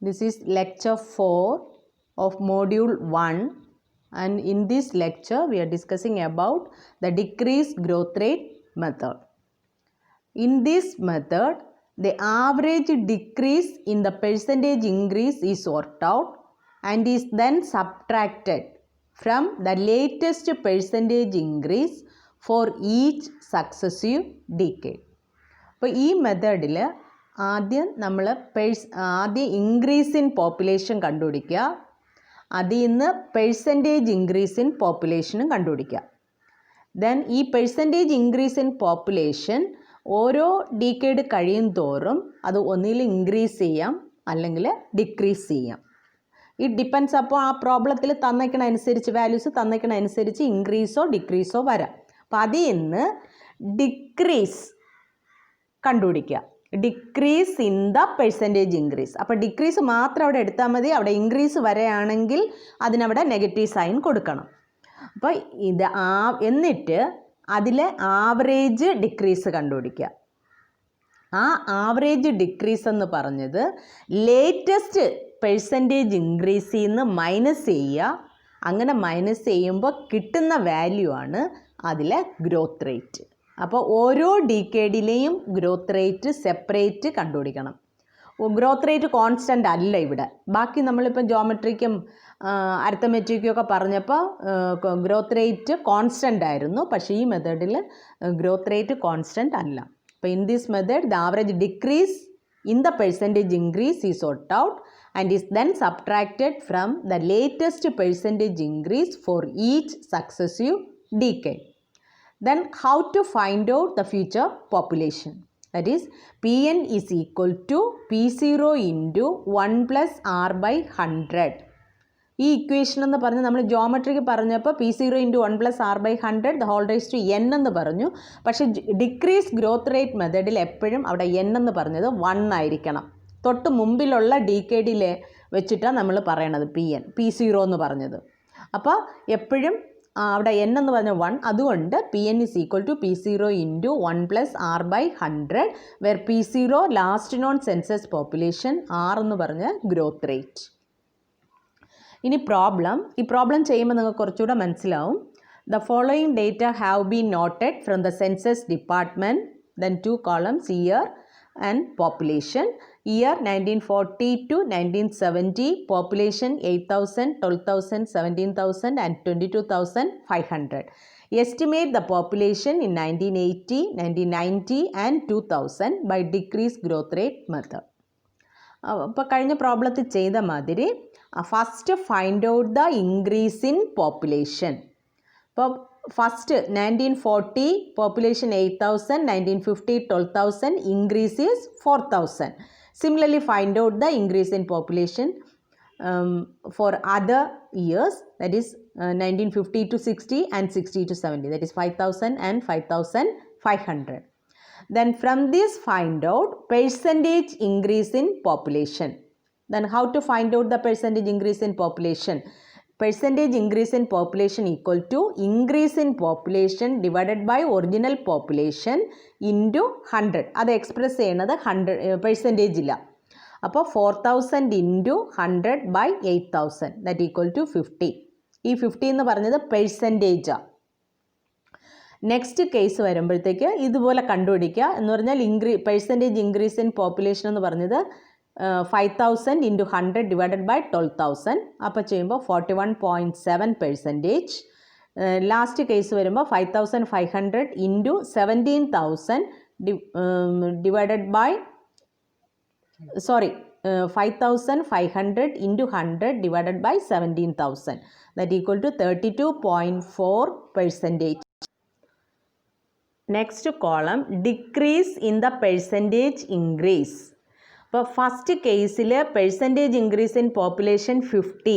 This is lecture 4 of module 1, and in this lecture we are discussing about the decreased growth rate method. In this method, the average decrease in the percentage increase is worked out and is then subtracted from the latest percentage increase for each successive decade. അപ്പോൾ ഈ മെത്തേഡിൽ ആദ്യം increase in population കണ്ടുപിടിക്കുക, അതിൽ നിന്ന് percentage increase in പോപ്പുലേഷനും കണ്ടുപിടിക്കുക. Then ഈ percentage increase in population ഓരോ ഡീക്കേഡ് കഴിയും തോറും അത് ഒന്നിൽ ഇൻക്രീസ് ചെയ്യാം അല്ലെങ്കിൽ ഡിക്രീസ് ചെയ്യാം. ഇറ്റ് ഡിപ്പെൻസ് അപ്പോൾ ആ പ്രോബ്ലത്തിൽ തന്നേക്കണ അനുസരിച്ച് വാല്യൂസ് തന്നേക്കണ അനുസരിച്ച് ഇൻക്രീസോ ഡിക്രീസോ വരാം. അപ്പോൾ അതിൽ നിന്ന് ഡിക്രീസ് കണ്ടുപിടിക്കുക, decrease in the percentage increase. അപ്പോൾ ഡിക്രീസ് മാത്രം അവിടെ എടുത്താൽ മതി, അവിടെ ഇൻക്രീസ് വരെയാണെങ്കിൽ അതിനവിടെ നെഗറ്റീവ് സൈൻ കൊടുക്കണം. അപ്പോൾ എന്നിട്ട് അതിലെ ആവറേജ് ഡിക്രീസ് കണ്ടുപിടിക്കുക. ആ ആവറേജ് ഡിക്രീസ് എന്ന് പറഞ്ഞത് ലേറ്റസ്റ്റ് പെർസെൻറ്റേജ് ഇൻക്രീസിൽ നിന്ന് മൈനസ് ചെയ്യുക. അങ്ങനെ മൈനസ് ചെയ്യുമ്പോൾ കിട്ടുന്ന വാല്യൂ ആണ് അതിലെ ഗ്രോത്ത് റേറ്റ്. അപ്പോൾ ഓരോ ഡീക്കേഡിലെയും ഗ്രോത്ത് റേറ്റ് സെപ്പറേറ്റ് കണ്ടുപിടിക്കണം. ഗ്രോത്ത് റേറ്റ് കോൺസ്റ്റൻ്റ് അല്ല ഇവിടെ. ബാക്കി നമ്മളിപ്പം ജോമെട്രിക്കും അരിത്തമെറ്റിക്കും ഒക്കെ പറഞ്ഞപ്പോൾ ഗ്രോത്ത് റേറ്റ് കോൺസ്റ്റൻ്റ് ആയിരുന്നു. പക്ഷേ ഈ മെത്തേഡിൽ ഗ്രോത്ത് റേറ്റ് കോൺസ്റ്റൻ്റ് അല്ല. അപ്പോൾ in this method the average decrease in the percentage increase is sort out and is then subtracted from the latest percentage increase for each successive decade. Then how to find out the future population? That is, Pn is equal to P0 into 1 plus R by 100. ഈ equation എന്ന് പറഞ്ഞ് നമ്മൾ ജോമെട്രിക്ക് പറഞ്ഞപ്പോൾ P0 into 1 plus R by 100 the whole raised to n എന്ന് പറഞ്ഞു. പക്ഷേ decrease growth rate മെത്തേഡിൽ എപ്പോഴും അവിടെ n എന്ന് പറഞ്ഞത് 1 ആയിരിക്കണം. തൊട്ട് മുമ്പിലുള്ള ഡീക്കേഡിലെ വെച്ചിട്ടാണ് നമ്മൾ പറയണത് P0 എന്ന് പറഞ്ഞത്. അപ്പോൾ എപ്പോഴും അവിടെ n എന്ന് പറഞ്ഞ 1, അതുകൊണ്ട് Pn is equal to P0 into 1 plus R by 100 where P0 last known census population, R എന്ന് പറഞ്ഞ ഗ്രോത്ത് റേറ്റ്. ഇനി ഈ പ്രോബ്ലം ചെയ്യുമ്പോൾ നിങ്ങൾക്ക് കുറച്ചുകൂടെ മനസ്സിലാവും. The following data have been noted from the census department, then 2 columns, year and population. Year 1940 to 1970, population 8,000, 12,000, 17,000 and 22,500. Estimate the population in 1980, 1990 and 2000 by decreased growth rate method. അപ്പോൾ കഴിഞ്ഞ പ്രോബ്ലത്തിൽ ചെയ്ത മാതിരി first find out the increase in population. ഇപ്പോൾ first 1940 population 8,000, 1950 12,000, increase is 4,000. Similarly, find out the increase in population for other years, that is 1950 to 60 and 60 to 70, that is 5,000 and 5,500. Then from this find out percentage increase in population. Then how to find out the percentage increase in population? Percentage increase in population equal to increase in population divided by original population into 100. അത് express ചെയ്യുന്നത് 100 percentage ഇല്ല. അപ്പോൾ 4,000 into 100 by 8,000 that equal to 50. ഈ 50 എന്ന് പറഞ്ഞത് പെർസെൻറ്റേജാണ്. Next case വരുമ്പോഴത്തേക്ക് ഇതുപോലെ കണ്ടുപിടിക്കുക എന്ന് പറഞ്ഞാൽ പെർസെൻറ്റേജ് ഇൻക്രീസ് ഇൻ പോപ്പുലേഷൻ എന്ന് പറഞ്ഞത് 5,000 into 100 divided by 12,000. അപ്പോൾ ചെയ്യുമ്പോൾ 41.7%. ലാസ്റ്റ് കേസ് വരുമ്പോൾ 5,500 into 17,000 divided by 5,500 into 100 divided by 17,000, that equal to 32.4%. Next column, decrease in the percentage increase. ഇപ്പോൾ ഫസ്റ്റ് കേസിൽ percentage increase in population 50,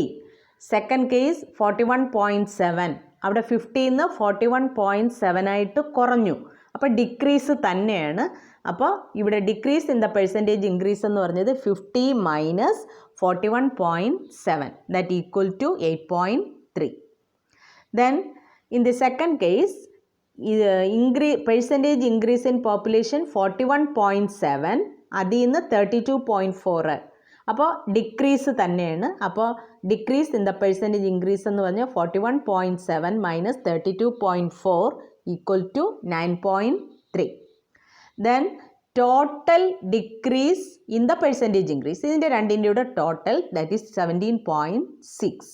second case 41.7, അവിടെ 50ന്ന് 41.7 ആയിട്ട് കുറഞ്ഞു. അപ്പോൾ ഡിക്രീസ് തന്നെയാണ്. അപ്പോൾ ഇവിടെ decrease in the percentage increase എന്ന് പറഞ്ഞത് 50 minus 41.7, that equal to 8.3. Then in the second case percentage increase in population 41.7, അതിൽ നിന്ന് 32.4. അപ്പോൾ ഡിക്രീസ് തന്നെയാണ്. അപ്പോൾ decrease in the percentage increase എന്ന് പറഞ്ഞാൽ 41.7 minus 32.4 equal to 9.3. Then total decrease in the percentage increase, ഇതിൻ്റെ രണ്ടിൻ്റെയുടെ total that is 17.6.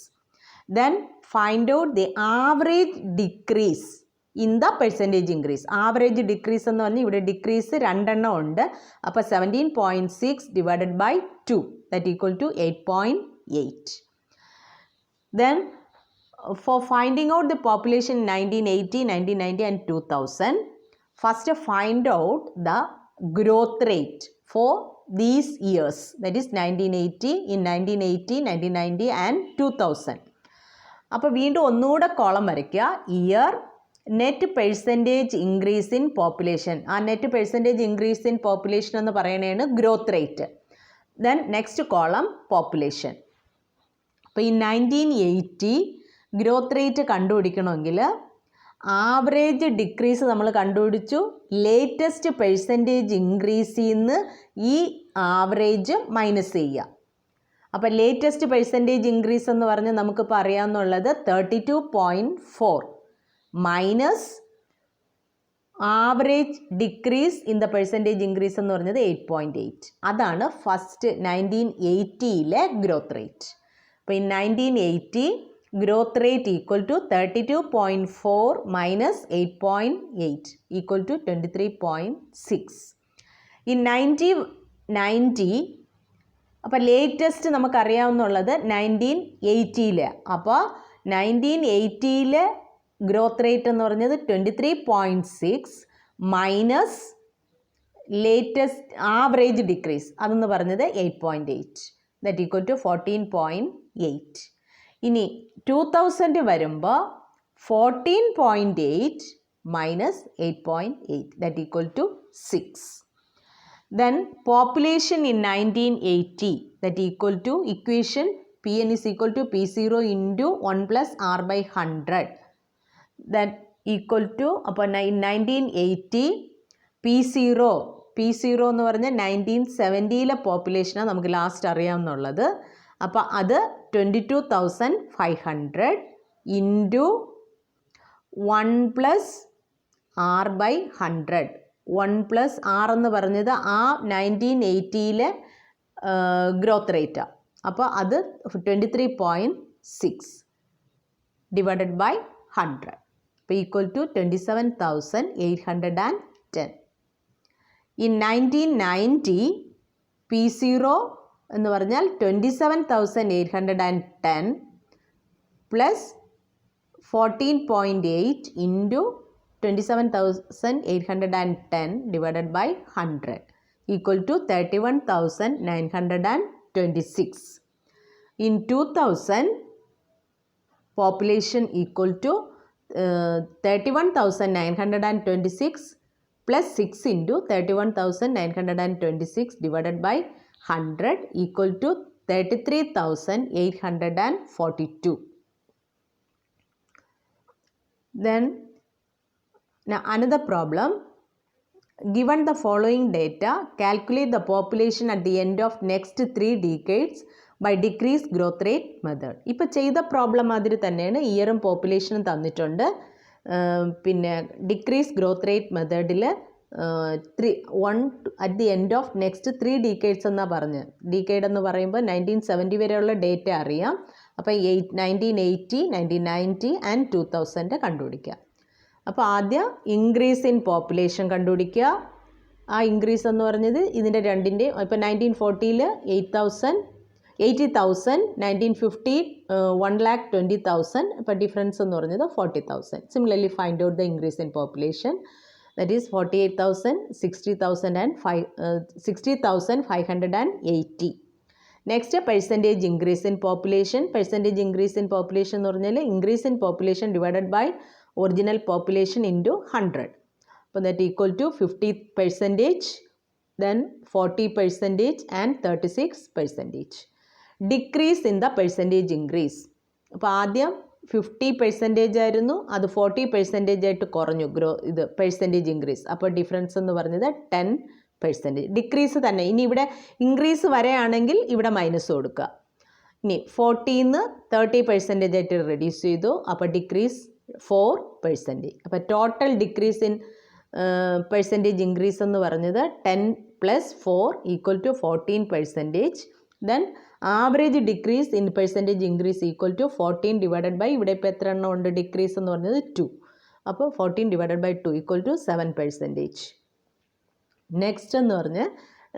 Then find out the average decrease in the percentage increase. Average decrease എന്ന് പറഞ്ഞാൽ ഇവിടെ decrease രണ്ടെണ്ണം ഉണ്ട്. അപ്പോൾ 17.6 divided by 2 that equal to 8.8. Then for finding out the population 1980, 1990 and 2000, first find out the growth rate for these years, that is 1980, in 1980, 1990 and 2000. അപ്പോൾ വീണ്ടും ഒന്നുകൂടെ column വരയ്ക്കുക. Year, net percentage increase in population. ആ net percentage increase in population എന്ന് പറയുന്നതാണ് growth rate. Then next column population. അപ്പോൾ ഈ 1980 growth rate കണ്ടുപിടിക്കണമെങ്കിൽ ആവറേജ് ഡിക്രീസ് നമ്മൾ കണ്ടുപിടിച്ചു. ലേറ്റസ്റ്റ് പെർസെൻറ്റേജ് ഇൻക്രീസിൽ നിന്ന് ഈ ആവറേജ് മൈനസ് ചെയ്യുക. അപ്പോൾ ലേറ്റസ്റ്റ് പെർസെൻറ്റേജ് ഇൻക്രീസ് എന്ന് പറഞ്ഞാൽ നമുക്കിപ്പോൾ അറിയാമെന്നുള്ളത് 32.4 minus average decrease in the percentage increase എന്ന് പറഞ്ഞത് 8.8. അതാണ് ഫസ്റ്റ് 1980യിലെ ഗ്രോത്ത് റേറ്റ്. അപ്പോൾ ഈ 1980 growth rate equal to 32.4 minus 8.8 equal to 23.6. In 1990 അപ്പോൾ ലേറ്റസ്റ്റ് നമുക്കറിയാവുന്നുള്ളത് 1980 അപ്പോൾ 1980 ഗ്രോത്ത് റേറ്റ് എന്ന് പറഞ്ഞത് 23.6 മൈനസ് ലേറ്റസ്റ്റ് ആവറേജ് ഡിക്രീസ് അതെന്ന് പറഞ്ഞത് 8.8 ദാറ്റ് ഈക്വൽ ടു 14.8. ഇനി 2000 വരുമ്പോൾ 14.8 minus 8.8 that equal to 6. Then population in 1980 that equal to equation Pn is equal to P0 into 1 plus R by 100 that equal to അപ്പോൾ 1980 P0 എന്ന് പറഞ്ഞാൽ 1970 പോപ്പുലേഷനാണ് നമുക്ക് last അറിയാമെന്നുള്ളത്. അപ്പോൾ അത് 22,500 into 1 plus R by 100. 1 plus R എന്ന് പറഞ്ഞത് ആ 1980 growth റേറ്റാണ്. അപ്പോൾ അത് 23.6 ഡിവൈഡഡ് ബൈ 100 അപ്പോൾ ഈക്വൽ ടു 27,810. ഇൻ 1990 P0 എന്ന് പറഞ്ഞാൽ 27,810 plus 14.8 into 27,810 divided by 100 equal to 31,926. In 2000 population equal to 31,926 plus 6 into 31,926 divided by 100 equal to 33,842. Then now another problem. Given the following data, calculate the population at the end of next 3 decades by decreased growth rate method. ഇപ്പോൾ ചെയ്ത problem മാതിരി തന്നെയാണ് ഇയറും പോപ്പുലേഷനും തന്നിട്ടുണ്ട്. പിന്നെ decrease growth rate മെത്തേഡിൽ 1 at the end of next 3 decades എന്നാണ് പറഞ്ഞത്. Decade എന്ന് പറയുമ്പോൾ 1970 വരെയുള്ള ഡേറ്റ അറിയാം. അപ്പോൾ 1980, 1990 ആൻഡ് 2000 കണ്ടുപിടിക്കുക. അപ്പോൾ ആദ്യം ഇൻക്രീസ് ഇൻ പോപ്പുലേഷൻ കണ്ടുപിടിക്കുക. ആ ഇൻക്രീസ് എന്ന് പറഞ്ഞത് ഇതിൻ്റെ രണ്ടിൻ്റെ ഇപ്പോൾ 1940 80,000, 1950 1,20,000. ഇപ്പോൾ ഡിഫറൻസ് എന്ന് പറഞ്ഞത് 40,000. Similarly find out the increase in population that is 48,000, 60,000 and 60,580. Next percentage increase in population. Percentage increase in population എന്ന് പറഞ്ഞാൽ increase in population divided by original population into 100. So that equal to 50%, then 40% and 36%. Decrease in the percentage increase. അപ്പോൾ ആദ്യം 50% ആയിരുന്നു, അത് 40% ആയിട്ട് കുറഞ്ഞു ഇത് percentage increase. അപ്പോൾ ഡിഫറൻസ് എന്ന് പറഞ്ഞത് 10 പെർസെൻറ്റേജ്. ഡിക്രീസ് തന്നെ. ഇനി ഇവിടെ ഇൻക്രീസ് വരെയാണെങ്കിൽ ഇവിടെ മൈനസ് കൊടുക്കുക. ഇനി 40ന്ന് 30% ആയിട്ട് റെഡ്യൂസ് ചെയ്തു. അപ്പോൾ ഡിക്രീസ് 4%. അപ്പോൾ total decrease in percentage increase എന്ന് പറഞ്ഞത് 10 + 4 = 14%. Then average decrease in percentage increase = 14 divided by, ഇവിടെ ഇപ്പോൾ എത്ര എണ്ണം ഉണ്ട് ഡിക്രീസ് എന്ന് പറഞ്ഞത് 2. അപ്പോൾ 14 ഡിവൈഡഡ് ബൈ 2 = 7%. നെക്സ്റ്റ് എന്ന് പറഞ്ഞ്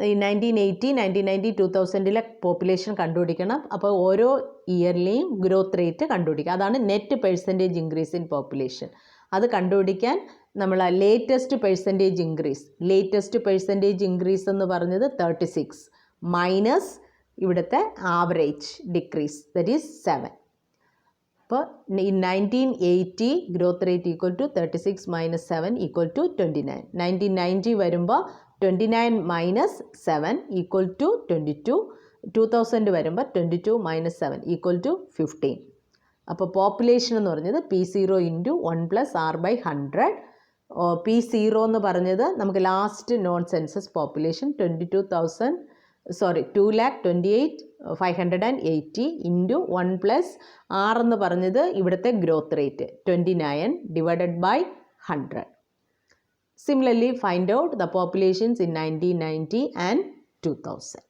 ഈ 1980, 1990, 2000 പോപ്പുലേഷൻ കണ്ടുപിടിക്കണം. അപ്പോൾ ഓരോ ഇയർലെയും ഗ്രോത്ത് റേറ്റ് കണ്ടുപിടിക്കുക. അതാണ് net percentage increase in population. അത് കണ്ടുപിടിക്കാൻ നമ്മൾ ലേറ്റസ്റ്റ് പെർസെൻറ്റേജ് ഇൻക്രീസ് എന്ന് പറഞ്ഞത് 36 മൈനസ് ഇവിടുത്തെ ആവറേജ് ഡിക്രീസ്, ദറ്റ് ഈസ് 7. അപ്പോൾ 1980 ഗ്രോത്ത് റേറ്റ് = 36 - 7 = 29. 1990 വരുമ്പോൾ 29 - 7 = 22. 2000 വരുമ്പോൾ 22 - 7 = 15. അപ്പോൾ പോപ്പുലേഷൻ എന്ന് പറഞ്ഞത് P0 × 1 + R/100. P0 എന്ന് പറഞ്ഞത് നമുക്ക് last known census population 2,28,580 × 1 + R എന്ന് പറഞ്ഞത് ഇവിടുത്തെ growth rate 29 divided by 100. Similarly, find out the populations in 1990 and 2000.